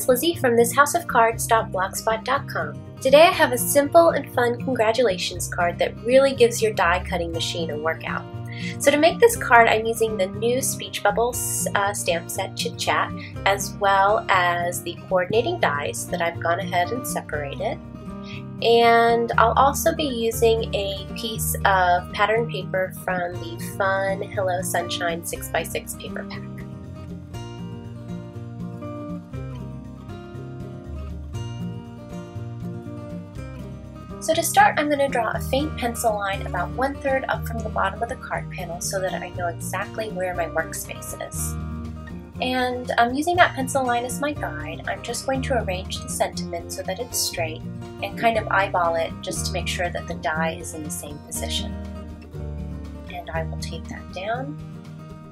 Lizzy from thishouseofcards.blogspot.com. Today I have a simple and fun congratulations card that really gives your die cutting machine a workout. So to make this card, I'm using the new Speech Bubbles stamp set Chit Chat, as well as the coordinating dies that I've gone ahead and separated. And I'll also be using a piece of pattern paper from the fun Hello Sunshine 6x6 paper pack. So to start, I'm going to draw a faint pencil line about 1/3 up from the bottom of the card panel so that I know exactly where my workspace is. And using that pencil line as my guide, I'm just going to arrange the sentiment so that it's straight and kind of eyeball it just to make sure that the die is in the same position. And I will tape that down.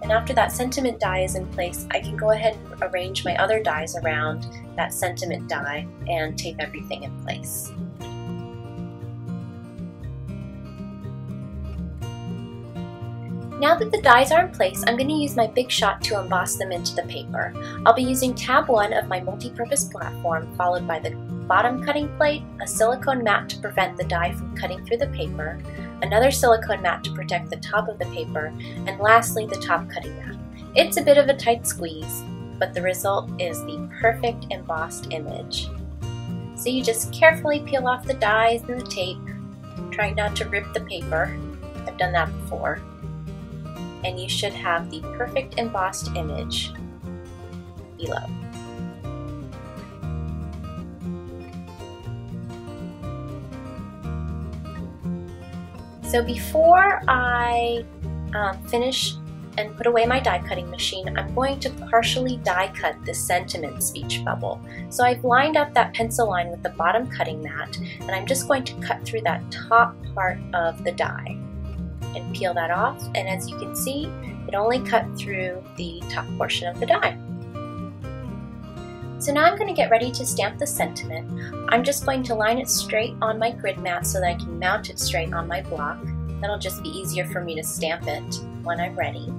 And after that sentiment die is in place, I can go ahead and arrange my other dies around that sentiment die and tape everything in place. Now that the dies are in place, I'm going to use my Big Shot to emboss them into the paper. I'll be using tab 1 of my multi-purpose platform, followed by the bottom cutting plate, a silicone mat to prevent the die from cutting through the paper, another silicone mat to protect the top of the paper, and lastly the top cutting mat. It's a bit of a tight squeeze, but the result is the perfect embossed image. So you just carefully peel off the dies and the tape, trying not to rip the paper. I've done that before. And you should have the perfect embossed image below. So before I finish and put away my die cutting machine, I'm going to partially die cut this sentiment speech bubble. So I've lined up that pencil line with the bottom cutting mat, and I'm just going to cut through that top part of the die and peel that off, and as you can see, it only cut through the top portion of the die. So now I'm going to get ready to stamp the sentiment. I'm just going to line it straight on my grid mat so that I can mount it straight on my block. That'll just be easier for me to stamp it when I'm ready.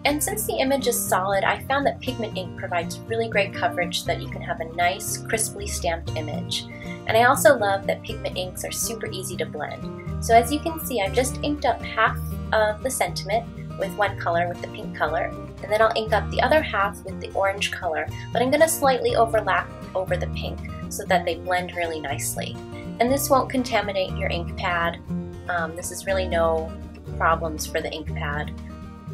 And since the image is solid, I found that pigment ink provides really great coverage so that you can have a nice, crisply stamped image. And I also love that pigment inks are super easy to blend. So as you can see, I've just inked up half of the sentiment with one color, with the pink color, and then I'll ink up the other half with the orange color, but I'm going to slightly overlap over the pink so that they blend really nicely. And this won't contaminate your ink pad. This is really no problems for the ink pad,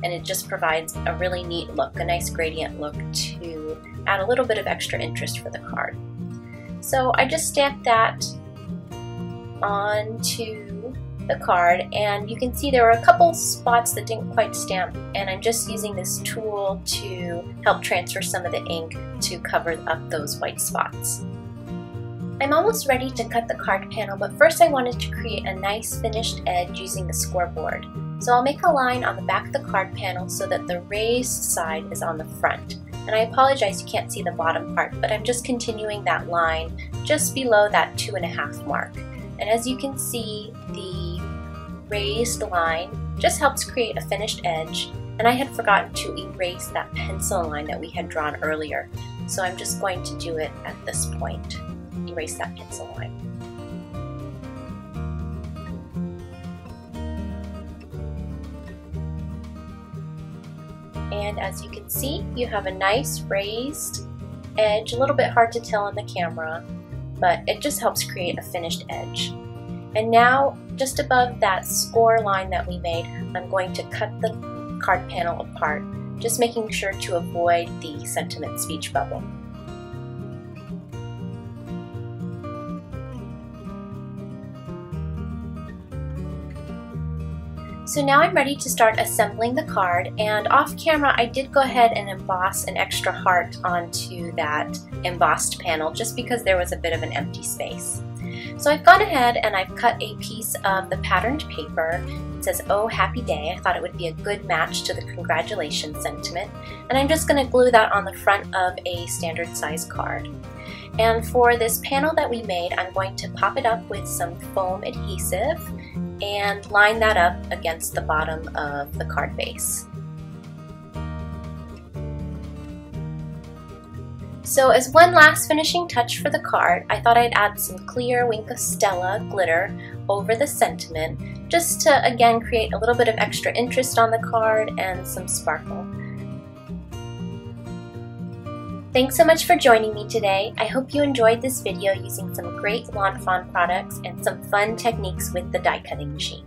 and it just provides a really neat look, a nice gradient look to add a little bit of extra interest for the card. So I just stamped that onto the card, and you can see there were a couple spots that didn't quite stamp, and I'm just using this tool to help transfer some of the ink to cover up those white spots. I'm almost ready to cut the card panel, but first I wanted to create a nice finished edge using the scoreboard. So I'll make a line on the back of the card panel so that the raised side is on the front. And I apologize you can't see the bottom part, but I'm just continuing that line just below that 2.5 mark. And as you can see, the raised line just helps create a finished edge, and I had forgotten to erase that pencil line that we had drawn earlier. So I'm just going to do it at this point, erase that pencil line. And as you can see, you have a nice raised edge, a little bit hard to tell on the camera, but it just helps create a finished edge. And now, just above that score line that we made, I'm going to cut the card panel apart, just making sure to avoid the sentiment speech bubble. So now I'm ready to start assembling the card, and off camera I did go ahead and emboss an extra heart onto that embossed panel just because there was a bit of an empty space. So I've gone ahead and I've cut a piece of the patterned paper. It says, "Oh, happy day." I thought it would be a good match to the congratulations sentiment, and I'm just going to glue that on the front of a standard size card. And for this panel that we made, I'm going to pop it up with some foam adhesive and line that up against the bottom of the card base. So as one last finishing touch for the card, I thought I'd add some clear Wink of Stella glitter over the sentiment, just to again create a little bit of extra interest on the card and some sparkle. Thanks so much for joining me today. I hope you enjoyed this video using some great Lawn Fawn products and some fun techniques with the die cutting machine.